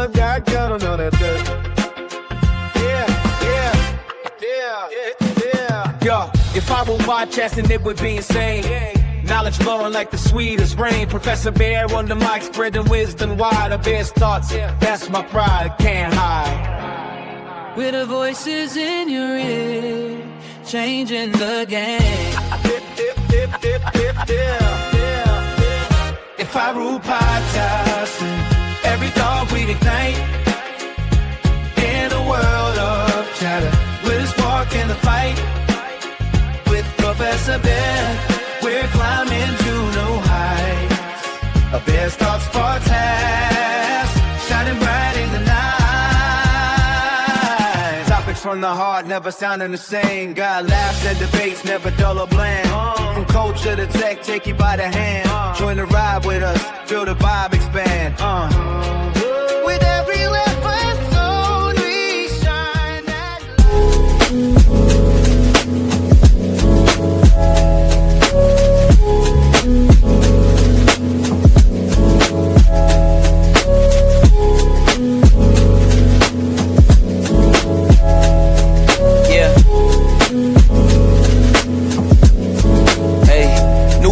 blood got gut on that dirt. Yo, if I were podcasting, it would be insane. Knowledge flowing like the sweetest rain. Professor Bear on the mic, spreading wisdom wide. Of his thoughts, that's my pride, I can't hide. With the voices in your ear, changing the game. If I rule podcasting, every thought we'd ignite. In a world of chatter, we'll spark in the fight. With Professor Bear, we're climbing to new heights. A Bear's Thoughts podcast, shining bright in the night. Topics from the heart, never sounding the same. Got laughs and debates, never dull or bland. From culture to tech, take you by the hand. Join the ride with us, feel the vibe expand. With every episode, we shine that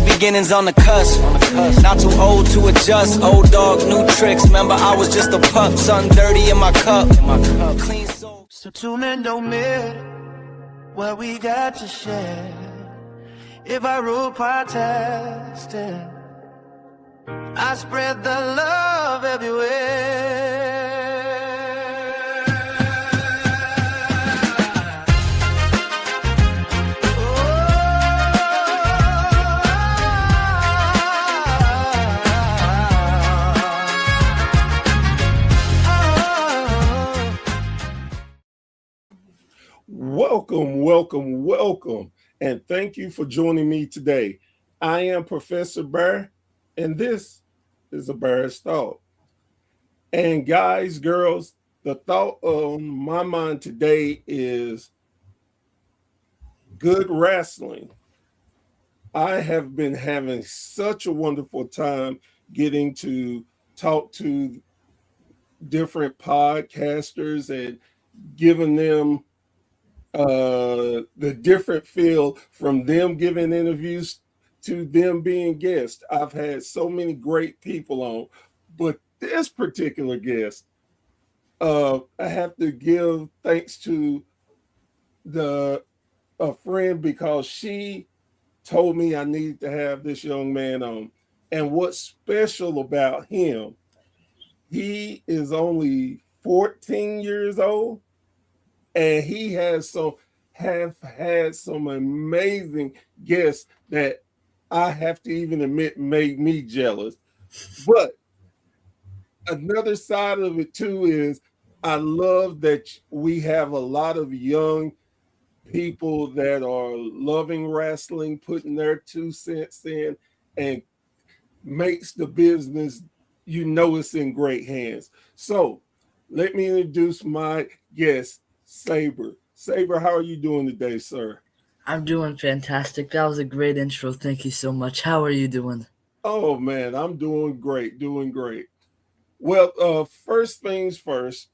beginnings on the cusp. Not too old to adjust. Old dog, new tricks. Remember, I was just a pup. Something dirty in my cup. Clean soul. So tune in, don't miss what we got to share. If I rule podcasting, I spread the love everywhere. Welcome, and thank you for joining me today. I am Professor Bear, and this is a Bear's Thought. And guys, girls, the thought on my mind today is good wrestling. I have been having such a wonderful time getting to talk to different podcasters and giving them the different feel from them giving interviews to them being guests. I've had so many great people on, but this particular guest, I have to give thanks to a friend because she told me I needed to have this young man on. And what's special about him, he is only 14 years old. And he have had some amazing guests that I have to even admit made me jealous. But another side of it too is I love that we have a lot of young people that are loving wrestling, putting their 2 cents in, and makes the business, it's in great hands. So let me introduce my guest, Saber. Saber, how are you doing today, sir? I'm doing fantastic. That was a great intro. Thank you so much. How are you doing? Oh, man, I'm doing great. Well, first things first,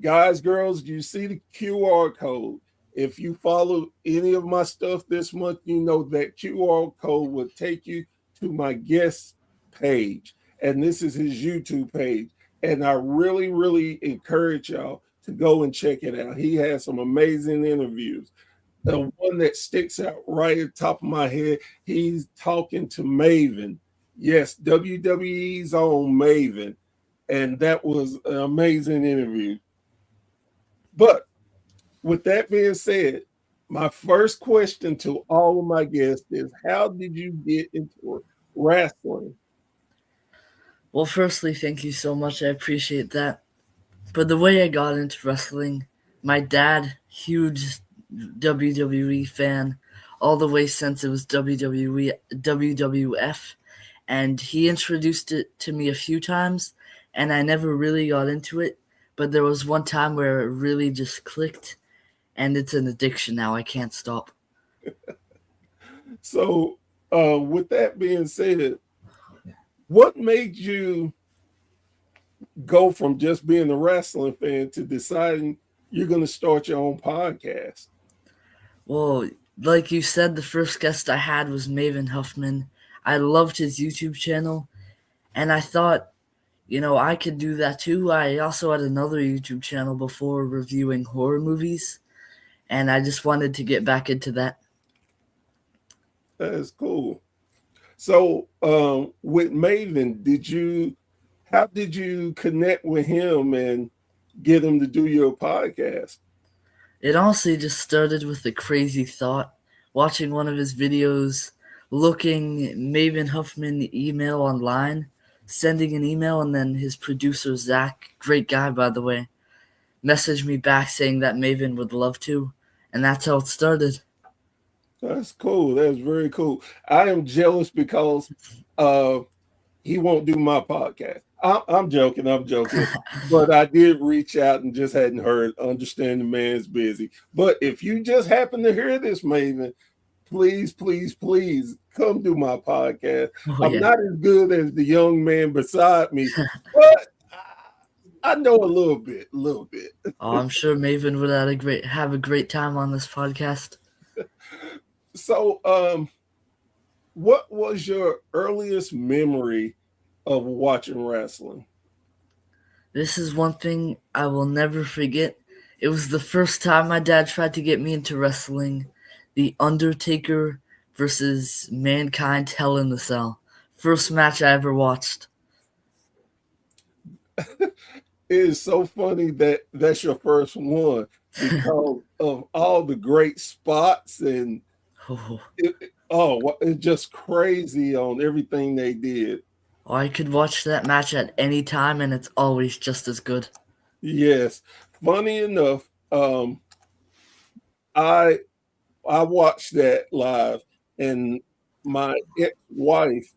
guys, girls, you see the QR code. If you follow any of my stuff this month, you know that QR code will take you to my guest page. And this is his YouTube page. And I really, really encourage y'all to go and check it out. He has some amazing interviews. The one that sticks out right at the top of my head, he's talking to Maven. Yes, WWE's own Maven. And that was an amazing interview. But with that being said, my first question to all of my guests is, how did you get into wrestling? Well, firstly, thank you so much. I appreciate that. But the way I got into wrestling, my dad, huge WWE fan, all the way since it was WWE, WWF, and he introduced it to me a few times, and I never really got into it, but there was one time where it really just clicked, and it's an addiction now. I can't stop. So, with that being said, what made you go from just being a wrestling fan to deciding you're going to start your own podcast? Well, like you said, the first guest I had was Maven Huffman. I loved his YouTube channel, and I thought, I could do that too. I also had another YouTube channel before reviewing horror movies, and I just wanted to get back into that. That's cool. So, with Maven, how did you connect with him and get him to do your podcast? It honestly just started with a crazy thought. Watching one of his videos, looking Maven Huffman email online, sending an email, and then his producer, Zach, great guy by the way, messaged me back saying that Maven would love to, and that's how it started. That's cool. That's very cool. I am jealous because he won't do my podcast. I'm joking, but I did reach out and just hadn't heard. Understand the man's busy. But if you just happen to hear this, Maven, please, please, please come do my podcast. Oh, I'm yeah. not as good as the young man beside me, but I know a little bit. Oh, I'm sure Maven would have a great time on this podcast. So, what was your earliest memory of watching wrestling? This is one thing I will never forget. It was the first time my dad tried to get me into wrestling. The Undertaker versus Mankind Hell in the Cell. First match I ever watched. It is so funny that that's your first one because of all the great spots and Oh, it's just crazy on everything they did. I could watch that match at any time and it's always just as good. Yes. Funny enough, I watched that live, and my ex-wife,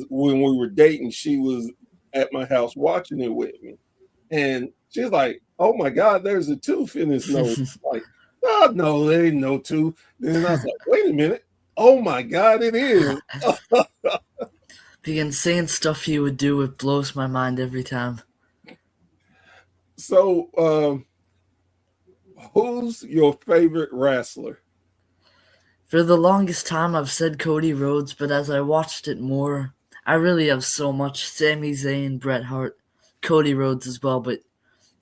when we were dating, she was at my house watching it with me. And she's like, "Oh my God, there's a tooth in his nose." Like, "Oh no, there ain't no tooth." Then I was like, "Wait a minute. Oh my God, it is." The insane stuff he would do, it blows my mind every time. So, who's your favorite wrestler? For the longest time, I've said Cody Rhodes, but as I watched it more, I really have so much. Sami Zayn, Bret Hart, Cody Rhodes as well, but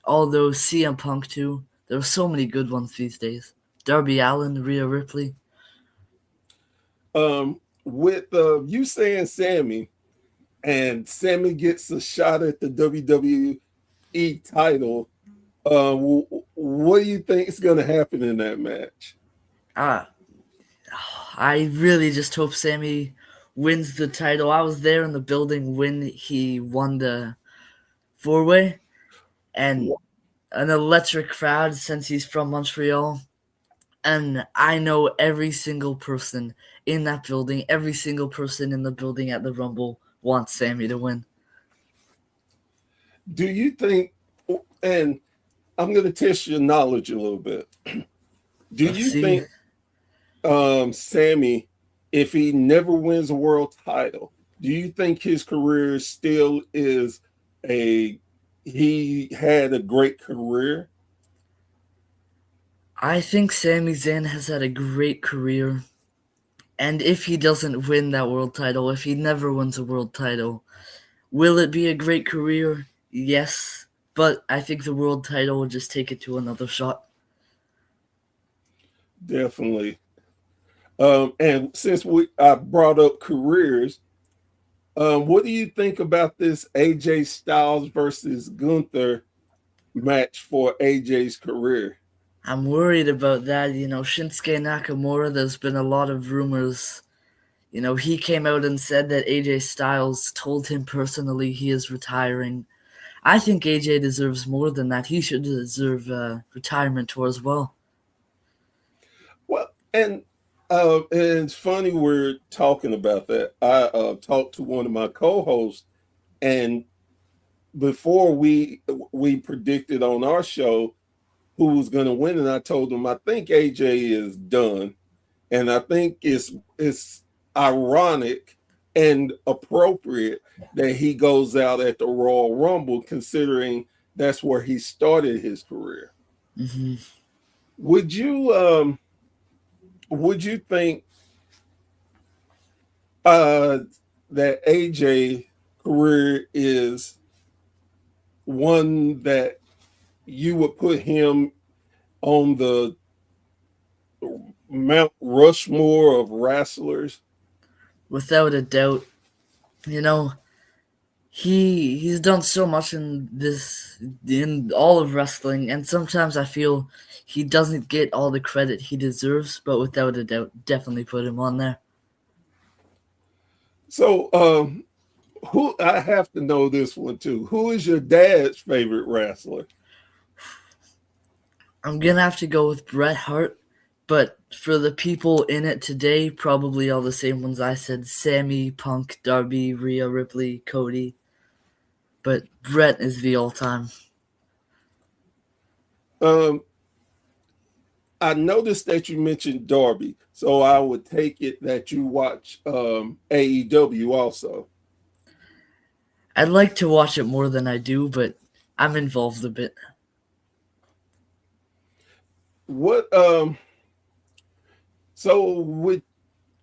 although CM Punk too, there are so many good ones these days. Darby Allin, Rhea Ripley. With you saying Sammy, and Sammy gets a shot at the WWE title, what do you think is going to happen in that match? I really just hope Sammy wins the title. I was there in the building when he won the four-way, and an electric crowd since he's from Montreal. And I know every single person in that building, every single person in the building at the Rumble wants Sammy to win. Do you think, and I'm going to test your knowledge a little bit. Do Let's you see. think Sammy, if he never wins a world title, do you think his career still is he had a great career? I think Sami Zayn has had a great career. And if he doesn't win that world title, if he never wins a world title, will it be a great career? Yes. But I think the world title will just take it to another shot. Definitely. And since I brought up careers, what do you think about this AJ Styles versus Gunther match for AJ's career? I'm worried about that. Shinsuke Nakamura, there's been a lot of rumors. He came out and said that AJ Styles told him personally he is retiring. I think AJ deserves more than that. He should deserve a retirement tour as well. Well, and it's funny we're talking about that. I talked to one of my co-hosts, and before we predicted on our show who was going to win, and I told him I think AJ is done, and I think it's ironic and appropriate that he goes out at the Royal Rumble, considering that's where he started his career. Mm-hmm. Would you think that AJ career is one that you would put him on the Mount Rushmore of wrestlers? Without a doubt. You know, he's done so much in all of wrestling, and sometimes I feel he doesn't get all the credit he deserves, but without a doubt, definitely put him on there. So, who, I have to know this one too. Who is your dad's favorite wrestler? I'm gonna have to go with Bret Hart, but for the people in it today, probably all the same ones I said: Sammy, Punk, Darby, Rhea Ripley, Cody. But Bret is the all-time. I noticed that you mentioned Darby, so I would take it that you watch AEW also. I'd like to watch it more than I do, but I'm involved a bit. What so with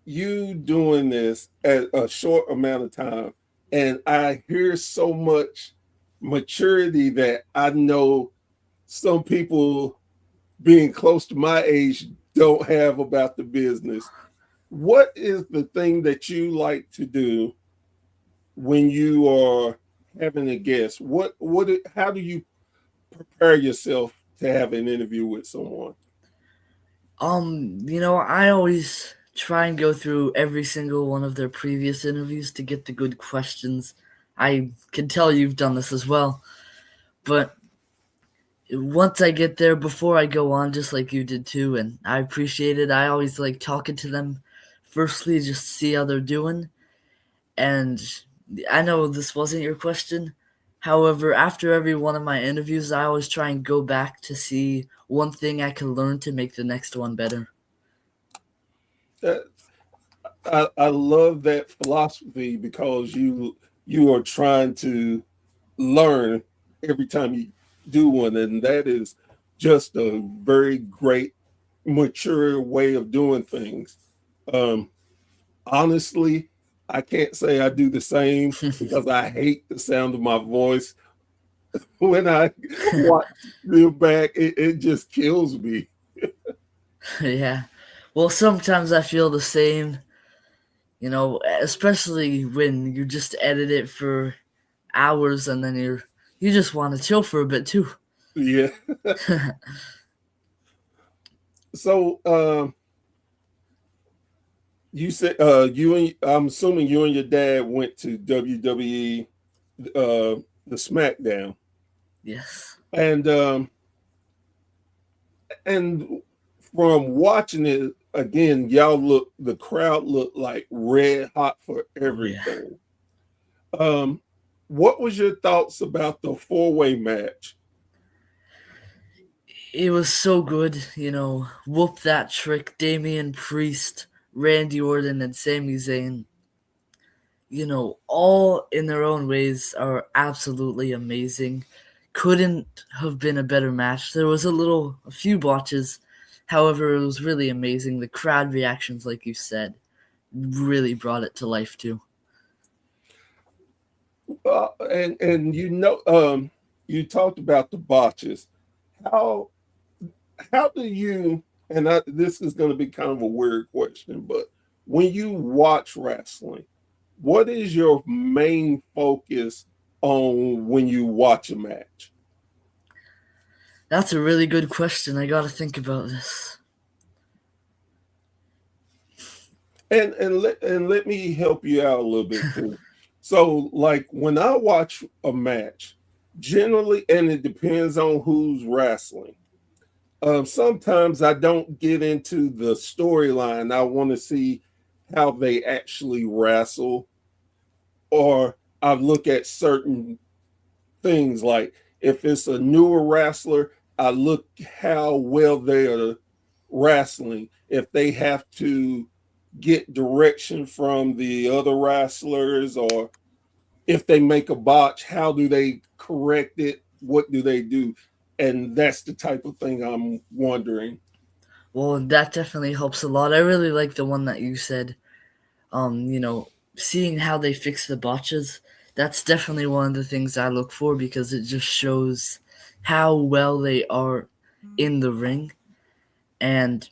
you doing this at a short amount of time, and I hear so much maturity that I know some people being close to my age don't have about the business. What is the thing that you like to do when you are having a guest? How do you prepare yourself to have an interview with someone? I always try and go through every single one of their previous interviews to get the good questions. I can tell you've done this as well. But once I get there, before I go on, just like you did too, and I appreciate it, I always like talking to them. Firstly, just to see how they're doing. And I know this wasn't your question. However, after every one of my interviews, I always try and go back to see one thing I can learn to make the next one better. I love that philosophy because you are trying to learn every time you do one, and that is just a very great mature way of doing things. Honestly, I can't say I do the same because I hate the sound of my voice. When I watch them back, it just kills me. Yeah. Well, sometimes I feel the same, especially when you just edit it for hours and then you just want to chill for a bit too. Yeah. So, you said I'm assuming you and your dad went to WWE, the SmackDown. Yes. And from watching it again, the crowd looked like red hot for everything. Yeah. What was your thoughts about the 4-way match? It was so good, Whoop That Trick, Damian Priest, Randy Orton, and Sami Zayn. All in their own ways are absolutely amazing. Couldn't have been a better match. There was a few botches. However, it was really amazing. The crowd reactions, like you said, really brought it to life too. And you talked about the botches. How do you, and this is going to be kind of a weird question, but when you watch wrestling, what is your main focus on when you watch a match? That's a really good question. I got to think about this. And let me help you out a little bit too. So, like when I watch a match, generally, and it depends on who's wrestling. Sometimes I don't get into the storyline. I want to see how they actually wrestle, or I look at certain things like if it's a newer wrestler, I look how well they are wrestling. If they have to get direction from the other wrestlers, or if they make a botch, how do they correct it? What do they do? And that's the type of thing I'm wondering. Well, that definitely helps a lot. I really like the one that you said. You know, seeing how they fix the botches. That's definitely one of the things I look for because it just shows how well they are in the ring. And,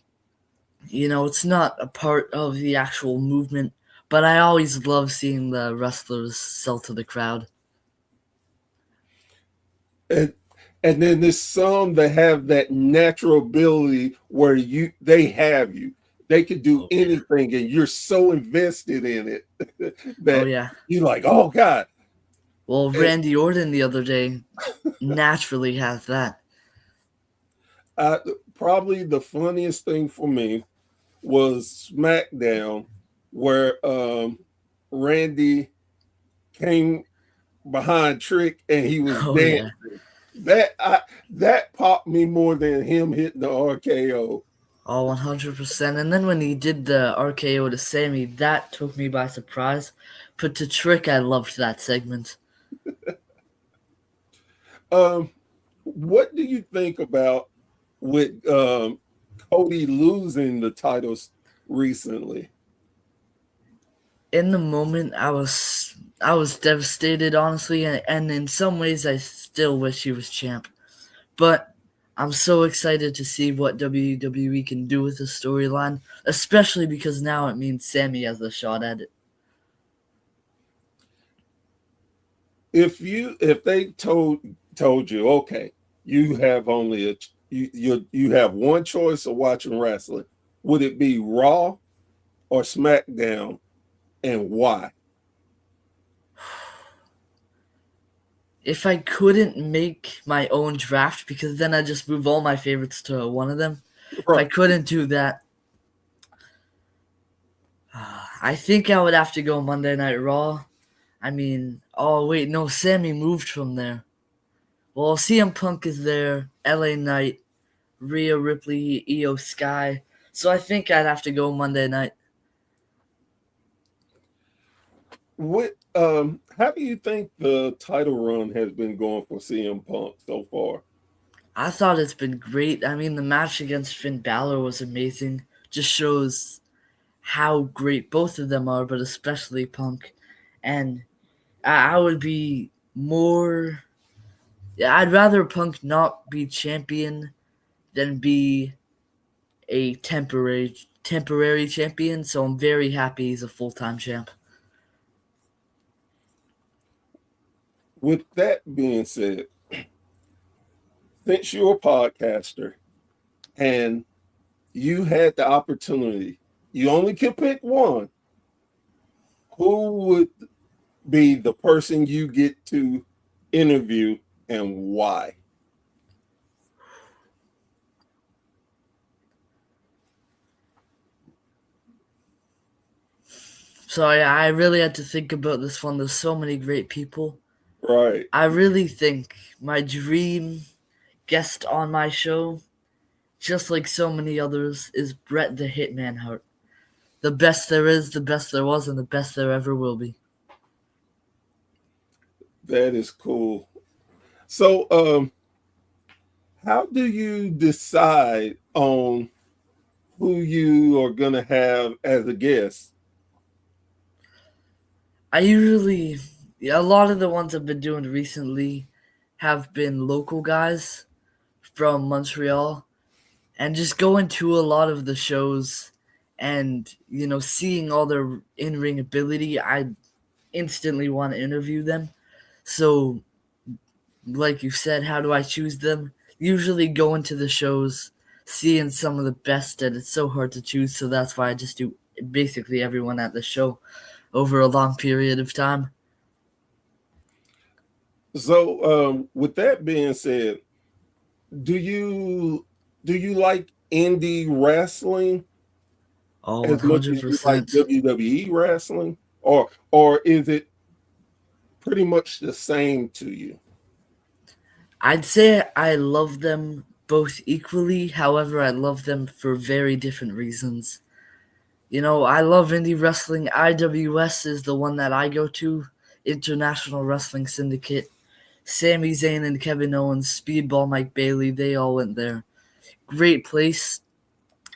you know, it's not a part of the actual movement, but I always love seeing the wrestlers sell to the crowd. And and then there's some that have that natural ability where they have you. They could do Oh, yeah. anything and you're so invested in it Oh, that yeah. you're like, oh God. Well, And Randy Orton the other day naturally has that. I, probably the funniest thing for me was SmackDown, where Randy came behind Trick and he was Oh, yeah. dancing. That popped me more than him hitting the RKO. Oh, 100%. And then when he did the RKO to Sammy, that took me by surprise. But to Trick, I loved that segment. Um, what do you think about with Cody losing the titles recently? In the moment, I was devastated, honestly, and in some ways, I still wish he was champ. But I'm so excited to see what WWE can do with the storyline, especially because now it means Sammy has a shot at it. If they told you, okay, you have only you have one choice of watching wrestling, would it be Raw or SmackDown, and why? If I couldn't make my own draft, because then I just move all my favorites to one of them. If I Right. couldn't do that, I think I would have to go Monday Night Raw. I mean, oh wait, no, Sammy moved from there. Well, CM Punk is there, LA Knight, Rhea Ripley, Io Sky. So I think I'd have to go Monday night. What how do you think the title run has been going for CM Punk so far? I thought it's been great. I mean, the match against Finn Balor was amazing. Just shows how great both of them are, but especially Punk. And I would be more. Yeah, I'd rather Punk not be champion than be a temporary champion. So I'm very happy he's a full-time champ. With that being said, since you're a podcaster and you had the opportunity, you only can pick one, who would be the person you get to interview and why? So I really had to think about this one. There's so many great people. Right. I really think my dream guest on my show, just like so many others, is Bret the Hitman Hart. The best there is, the best there was, and the best there ever will be. That is cool. So how do you decide on who you are gonna have as a guest? A lot of the ones I've been doing recently have been local guys from Montreal, and just going to a lot of the shows and, you know, seeing all their in-ring ability, I instantly want to interview them. So, like you said, how do I choose them? Usually going to the shows, seeing some of the best, and it's so hard to choose, so that's why I just do basically everyone at the show over a long period of time. So with that being said, do you like indie wrestling Oh, as much as you like 100%. WWE wrestling, or is it pretty much the same to you? I'd say I love them both equally. However, I love them for very different reasons. I love indie wrestling. IWS is the one that I go to, International Wrestling Syndicate. Sami Zayn and Kevin Owens, Speedball Mike Bailey, they all went there. Great place.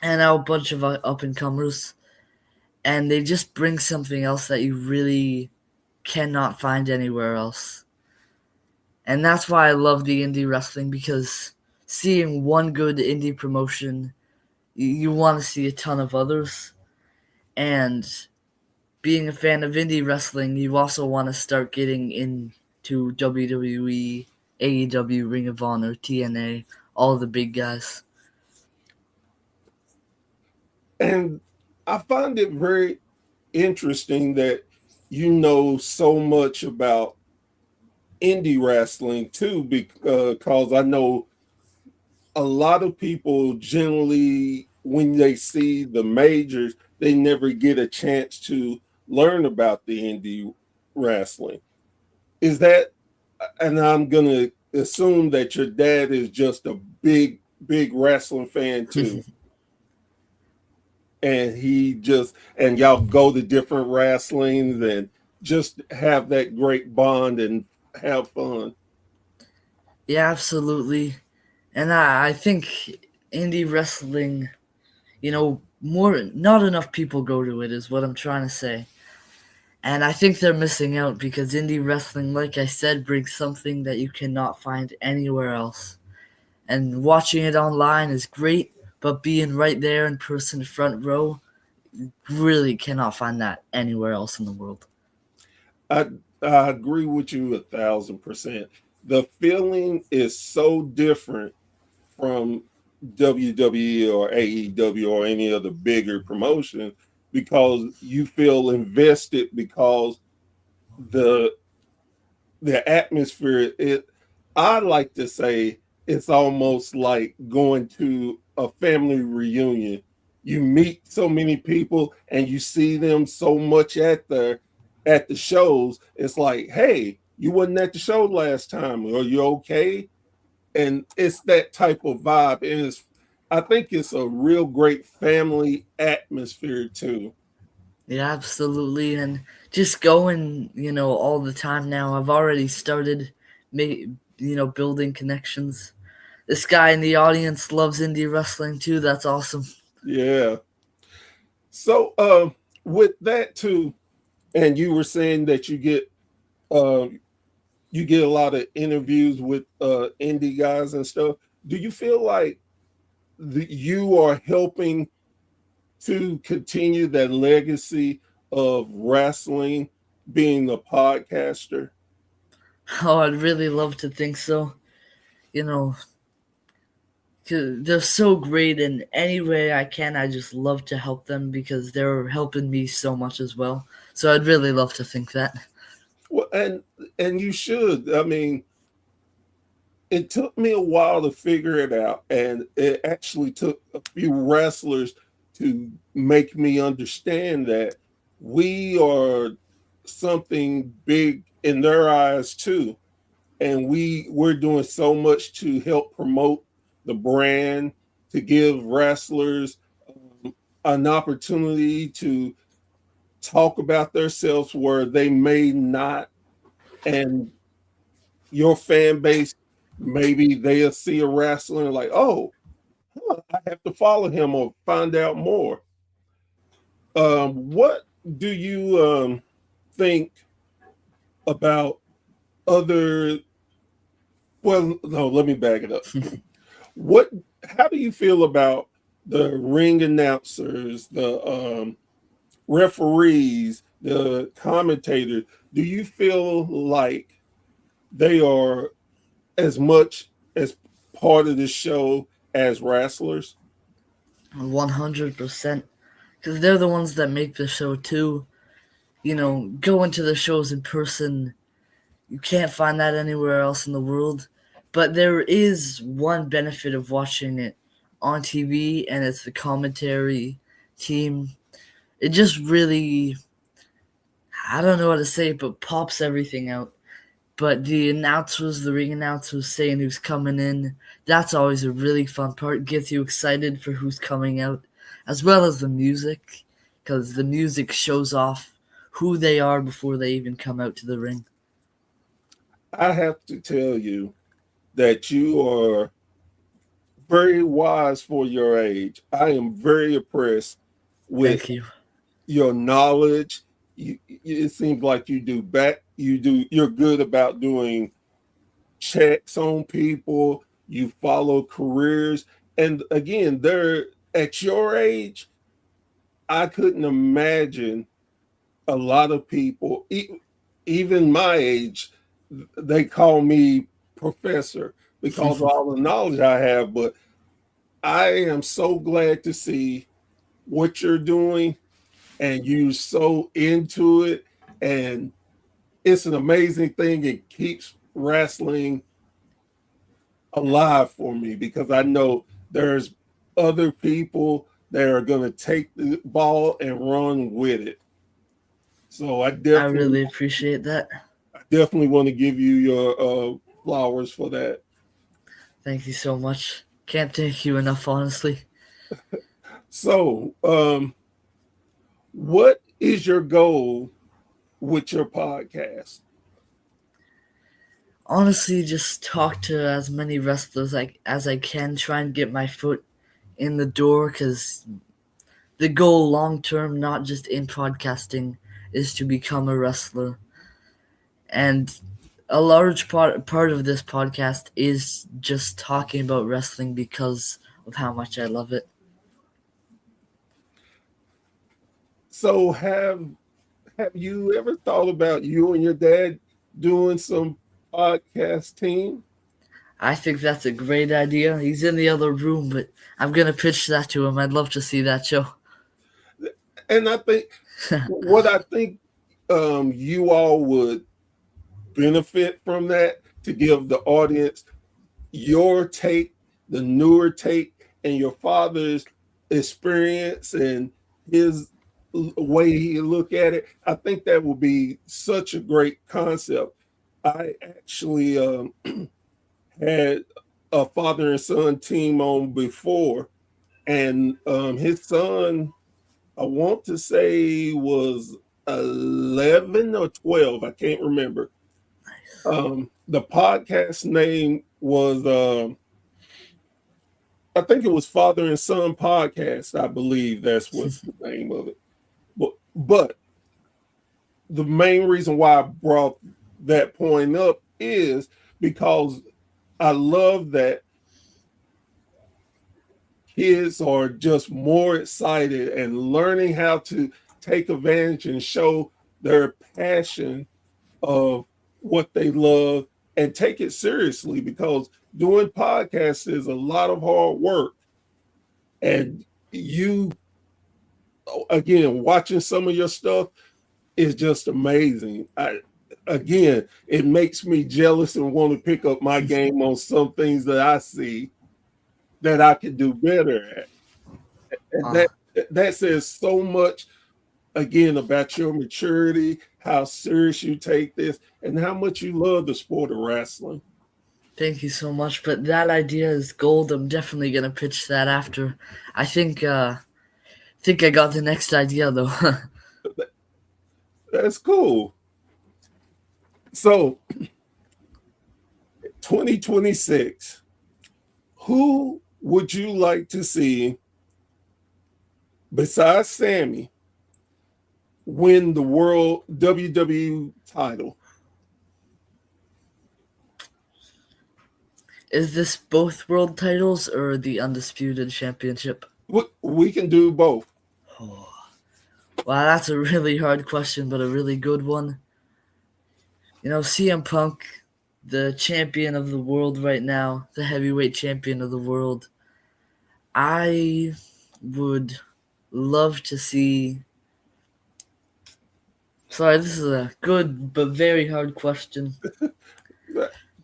And now a bunch of up-and-comers. And they just bring something else that you really cannot find anywhere else. And that's why I love the indie wrestling, because seeing one good indie promotion, you want to see a ton of others. And being a fan of indie wrestling, you also want to start getting into WWE, AEW, Ring of Honor, TNA, all the big guys. And I find it very interesting that you know so much about indie wrestling too, because I know a lot of people generally, when they see the majors, they never get a chance to learn about the indie wrestling. Is that, and I'm going to assume that your dad is just a big, big wrestling fan too. And and y'all go to different wrestlings and just have that great bond and have fun. Yeah, absolutely. And I think indie wrestling, not enough people go to it is what I'm trying to say. And I think they're missing out, because indie wrestling, like I said, brings something that you cannot find anywhere else. And watching it online is great, but being right there in person, front row, really cannot find that anywhere else in the world. I, I agree with you 1,000%. The feeling is so different from WWE or AEW or any other bigger promotion, because you feel invested, because the atmosphere, I like to say it's almost like going to a family reunion. You meet so many people and you see them so much at the shows. It's like, hey, you wasn't at the show last time. Are you okay? And it's that type of vibe. I think it's a real great family atmosphere too. Yeah, absolutely. And just going, all the time now, I've already started, building connections. This guy in the audience loves indie wrestling too. That's awesome. Yeah. So with that too, and you were saying that uh, you get a lot of interviews with indie guys and stuff. Do you feel like you are helping to continue that legacy of wrestling, being a podcaster? Oh, I'd really love to think so. You know, 'Cause they're so great, and any way I can, I just love to help them, because they're helping me so much as well. So I'd really love to think that. Well, and you should. I mean, it took me a while to figure it out, and it actually took a few wrestlers to make me understand that we are something big in their eyes too, and we're doing so much to help promote the brand, to give wrestlers an opportunity to talk about themselves where they may not, and your fan base, maybe they'll see a wrestler like, oh, I have to follow him or find out more. What do you think about other? Well, no, let me back it up. What? How do you feel about the ring announcers, the referees, the commentators? Do you feel like they are as much as part of the show as wrestlers? 100%. Because they're the ones that make the show too. Going to the shows in person, you can't find that anywhere else in the world. But there is one benefit of watching it on TV, and it's the commentary team. It just really, I don't know how to say it, but pops everything out. But the announcers, the ring announcers saying who's coming in, that's always a really fun part. Gets you excited for who's coming out, as well as the music. because the music shows off who they are before they even come out to the ring. I have to tell you that you are very wise for your age. I am very impressed with Thank you. your knowledge. It seems like you're good about doing checks on people. You follow careers. And again, they're at your age, I couldn't imagine a lot of people, even my age, they call me professor because of all the knowledge I have. But I am so glad to see what you're doing and you're so into it. And it's an amazing thing. It keeps wrestling alive for me because I know there's other people that are going to take the ball and run with it. So I really appreciate that. definitely want to give you your flowers for that. Thank you so much. Can't thank you enough, honestly. So, what is your goal with your podcast? Honestly, just talk to as many wrestlers as I can, try and get my foot in the door, because the goal long term, not just in podcasting, is to become a wrestler. And a large part of this podcast is just talking about wrestling because of how much I love it. So, have you ever thought about you and your dad doing some podcasting? I think that's a great idea. He's in the other room, but I'm gonna pitch that to him. I'd love to see that show. And I think what I think you all would benefit from that to give the audience your take, the newer take, and your father's experience and his way he look at it. I think that would be such a great concept. I actually had a father and son team on before, and his son, I want to say, was 11 or 12. I can't remember. The podcast name was, I think it was Father and Son Podcast. I believe that's what's the name of it. But the main reason why I brought that point up is because I love that kids are just more excited and learning how to take advantage and show their passion of what they love and take it seriously, because doing podcasts is a lot of hard work. And you, again, watching some of your stuff is just amazing. It makes me jealous and want to pick up my game on some things that I see that I can do better at. And that says so much, again, about your maturity, how serious you take this, and how much you love the sport of wrestling. Thank you so much. But that idea is gold. I'm definitely gonna pitch that after. I think I got the next idea though. That's cool. So 2026, who would you like to see besides Sammy win the World WWE title? Is this both world titles or the Undisputed Championship? We can do both. Oh. Wow, that's a really hard question, but a really good one. You know, CM Punk, the champion of the world right now, the heavyweight champion of the world, I would love to see... Sorry, this is a good but very hard question.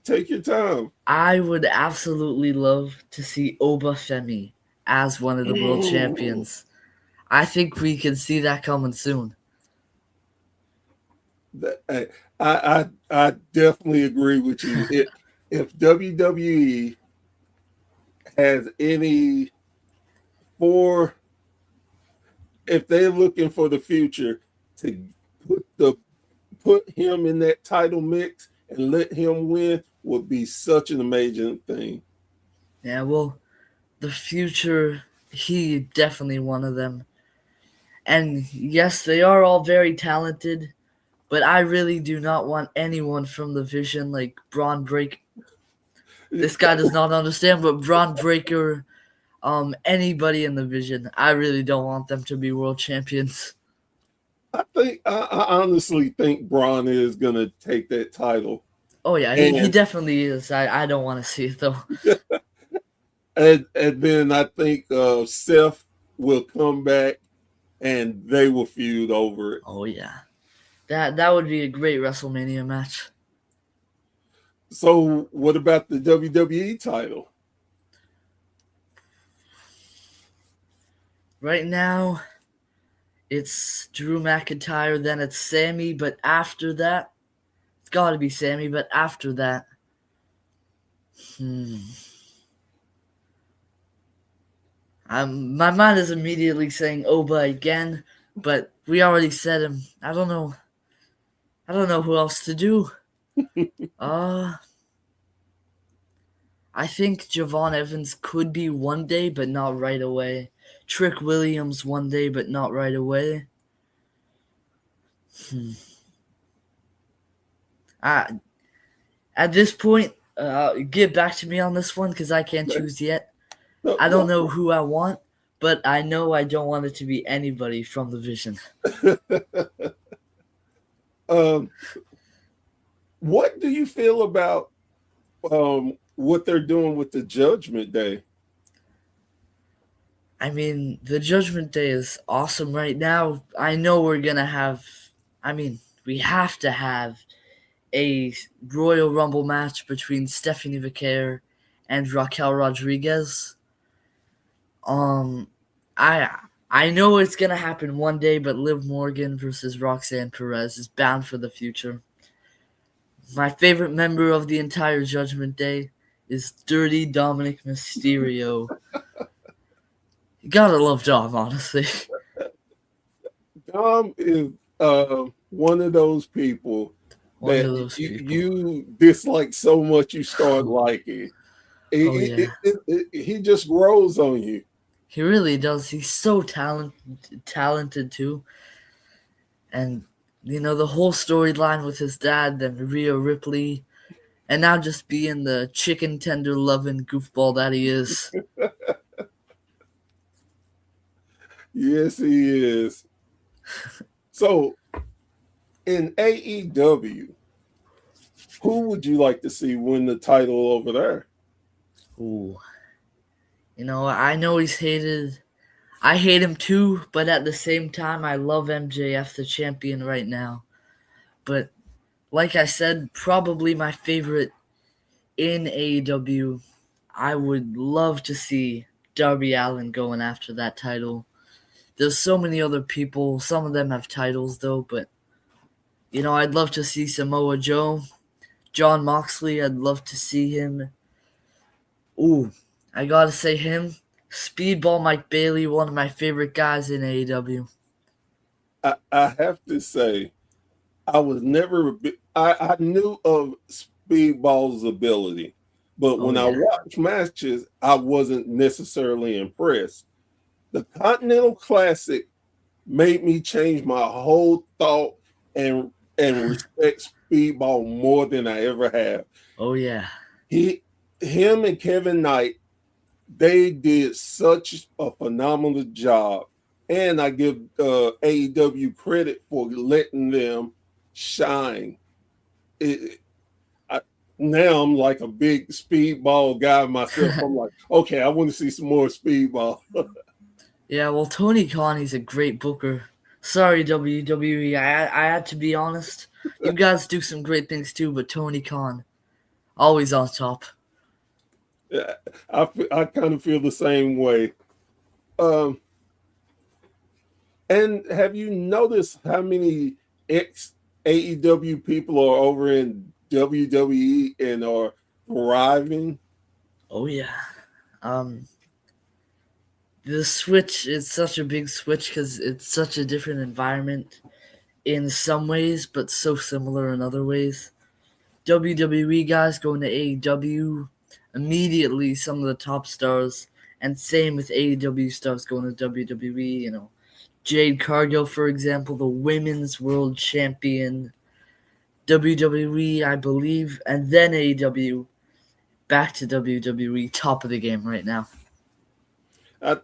Take your time. I would absolutely love to see Obafemi as one of the world champions. I think we can see that coming soon. I definitely agree with you. If WWE has any if they're looking for the future to put him in that title mix and let him win would be such an amazing thing. Yeah, well, the future, he definitely one of them. And yes, they are all very talented, but I really do not want anyone from the Vision like Braun Breaker. This guy does not understand, but Braun Breaker, anybody in the Vision, I really don't want them to be world champions. I honestly think Braun is gonna take that title. Oh yeah, he definitely is. I don't want to see it though. And then I think Seth will come back and they will feud over it. Oh yeah, that would be a great WrestleMania match. So what about the WWE title? Right now, it's Drew McIntyre, then it's Sammy, but after that, it's got to be Sammy, but after that, my mind is immediately saying Oba again, but we already said him. I don't know who else to do. I think Javon Evans could be one day, but not right away. Trick Williams one day, but not right away. At this point, get back to me on this one because I can't choose yet. I don't know who I want, but I know I don't want it to be anybody from the Vision. What do you feel about what they're doing with the Judgment Day? I mean, the Judgment Day is awesome right now. I know we have to have a Royal Rumble match between Stephanie Vaquer and Raquel Rodriguez. I know it's gonna happen one day, but Liv Morgan versus Roxanne Perez is bound for the future. My favorite member of the entire Judgment Day is Dirty Dominic Mysterio. You gotta love Dom, honestly. Dom is one of those people that you dislike so much you start liking. He just grows on you. He really does. He's so talented too. And, the whole storyline with his dad, then Rhea Ripley, and now just being the chicken tender loving goofball that he is. Yes, he is. So, in AEW, who would you like to see win the title over there? Ooh. I know he's hated. I hate him too, but at the same time, I love MJF, the champion right now. But like I said, probably my favorite in AEW, I would love to see Darby Allin going after that title. There's so many other people. Some of them have titles, though, but, I'd love to see Samoa Joe. John Moxley, I'd love to see him. Ooh, I gotta say him. Speedball Mike Bailey, one of my favorite guys in AEW. I have to say, I knew of Speedball's ability, but when I watched matches, I wasn't necessarily impressed. The Continental Classic made me change my whole thought and respect Speedball more than I ever have. Oh yeah. Him and Kevin Knight, they did such a phenomenal job. And I give AEW credit for letting them shine. Now I'm like a big Speedball guy myself. I'm like, okay, I want to see some more Speedball. Yeah, well, Tony Khan, he's a great booker. Sorry, WWE, I had to be honest. You guys do some great things too, but Tony Khan, always on top. Yeah, I kind of feel the same way. And have you noticed how many ex-AEW people are over in WWE and are thriving? Oh, yeah. The switch is such a big switch because it's such a different environment in some ways, but so similar in other ways. WWE guys going to AEW, immediately some of the top stars, and same with AEW stars going to WWE. Jade Cargill, for example, the women's world champion, WWE, I believe, and then AEW, back to WWE, top of the game right now. I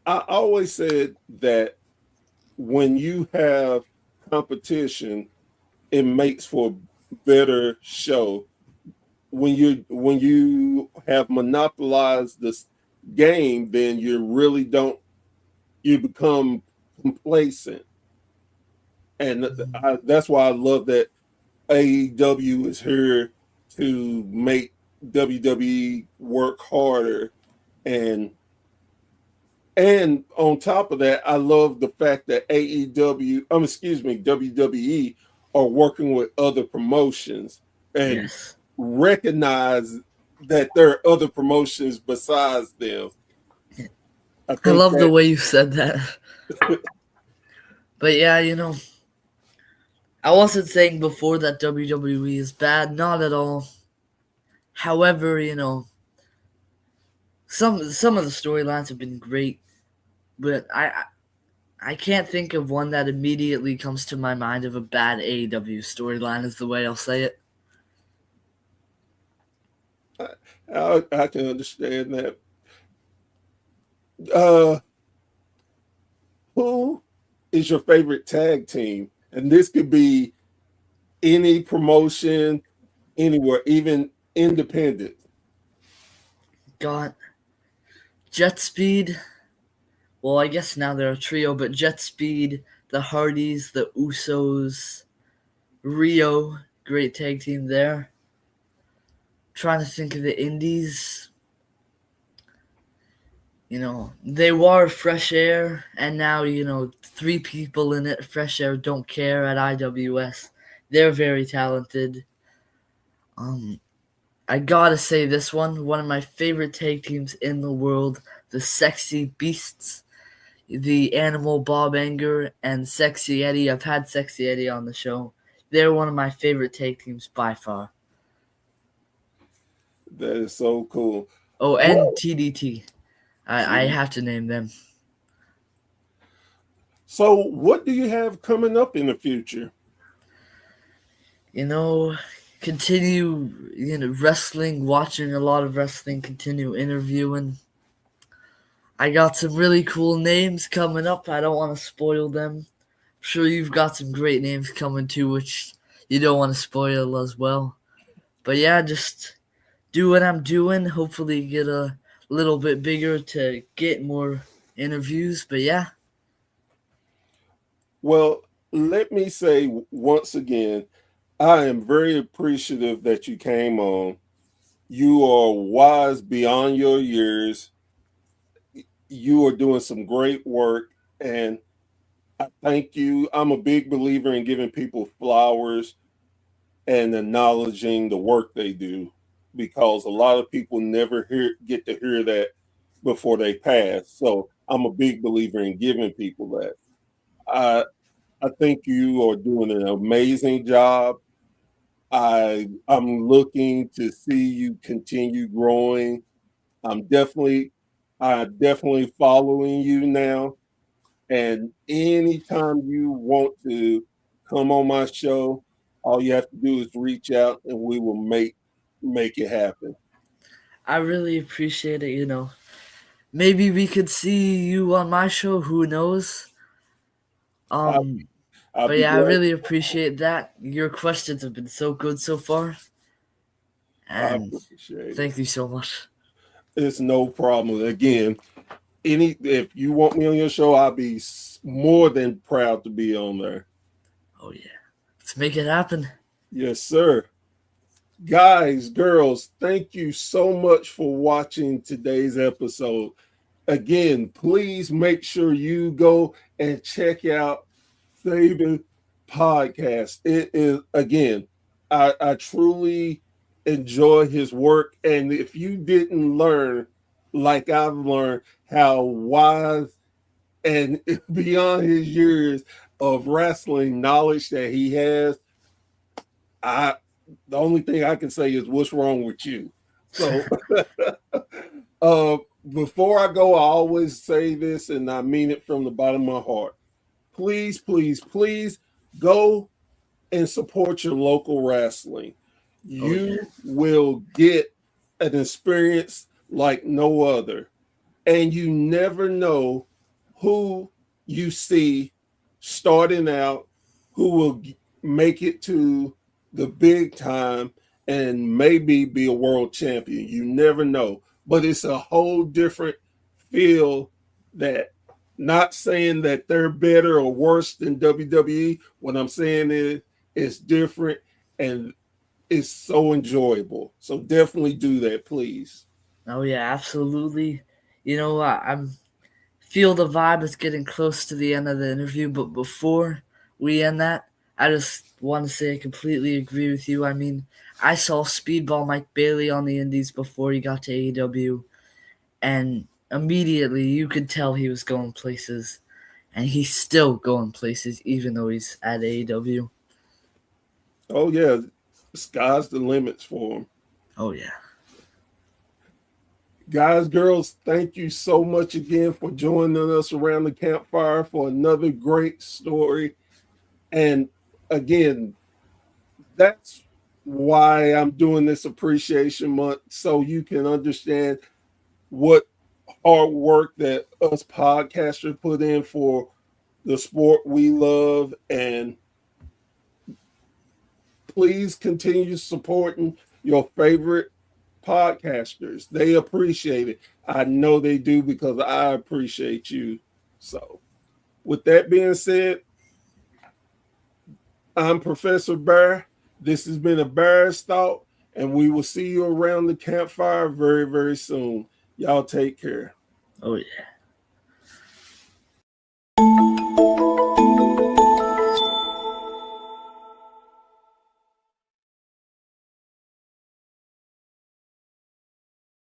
always said that when you have competition, it makes for a better show. When you have monopolized this game, then you become complacent, and that's why I love that AEW is here to make WWE work harder, and on top of that, I love the fact that WWE are working with other promotions and Yes. recognize that there are other promotions besides them. I I think love the that way you said that. But yeah, I wasn't saying before that WWE is bad, not at all. However, some of the storylines have been great, but I can't think of one that immediately comes to my mind of a bad AEW storyline, is the way I'll say it. I can understand that. Uh, who is your favorite tag team? And this could be any promotion, anywhere, even independent. Got Jet Speed. Well, I guess now they're a trio, but Jet Speed, the Hardys, the Usos, Rio, great tag team there. Trying to think of the indies. They were Fresh Air, and now, 3 people in it, Fresh Air Don't Care at IWS. They're very talented. I gotta say this one of my favorite tag teams in the world, the Sexy Beasts, the Animal Bob Anger and Sexy Eddie. I've had Sexy Eddie on the show. They're one of my favorite tag teams by far. That is so cool. Oh, and Whoa. TDT. I have to name them. So, what do you have coming up in the future? Continue, wrestling, watching a lot of wrestling, continue interviewing. I got some really cool names coming up. I don't want to spoil them. I'm sure you've got some great names coming too, which you don't want to spoil as well. But yeah, just do what I'm doing. Hopefully get a little bit bigger to get more interviews. But yeah. Well, let me say once again, I am very appreciative that you came on. You are wise beyond your years. You are doing some great work, and I thank you. I'm a big believer in giving people flowers and acknowledging the work they do, because a lot of people never get to hear that before they pass. So I'm a big believer in giving people that. I I think you are doing an amazing job. I'm looking to see you continue growing. I'm definitely following you now. And anytime you want to come on my show, all you have to do is reach out and we will make it happen. I really appreciate it. Maybe we could see you on my show, who knows? I'll, I'll But be yeah, I glad. really appreciate that. Your questions have been so good so far. I And appreciate it. thank you so much. It's no problem. Again, if you want me on your show, I'll be more than proud to be on there. Oh yeah. Let's make it happen. Yes, sir. Guys, girls, thank you so much for watching today's episode. Again, please make sure you go and check out Saban Podcast. It is, again, I truly enjoy his work. And if you didn't learn like I've learned how wise and beyond his years of wrestling knowledge that he has. The only thing I can say is what's wrong with you. So before I go, I always say this, and I mean it from the bottom of my heart. Please, please, please go and support your local wrestling. You will get an experience like no other. And you never know who you see starting out, who will make it to the big time and maybe be a world champion. You never know. But it's a whole different feel. That not saying that they're better or worse than WWE. What I'm saying is it's different and it's so enjoyable. So definitely do that, please. Oh yeah, absolutely. You know, I'm feel the vibe is getting close to the end of the interview, but before we end that, I just want to say I completely agree with you. I mean, I saw Speedball Mike Bailey on the Indies before he got to AEW, and immediately you could tell he was going places, and he's still going places even though he's at AEW. Oh yeah, sky's the limits for him. Oh yeah. Guys, girls, thank you so much again for joining us around the campfire for another great story. And again, that's why I'm doing this appreciation month, so you can understand what hard work that us podcasters put in for the sport we love. And please continue supporting your favorite podcasters. They appreciate it. I know they do because I appreciate you. So with that being said, I'm Professor Bear. This has been a Bear's Thought, and we will see you around the campfire very, very soon. Y'all take care. Oh yeah.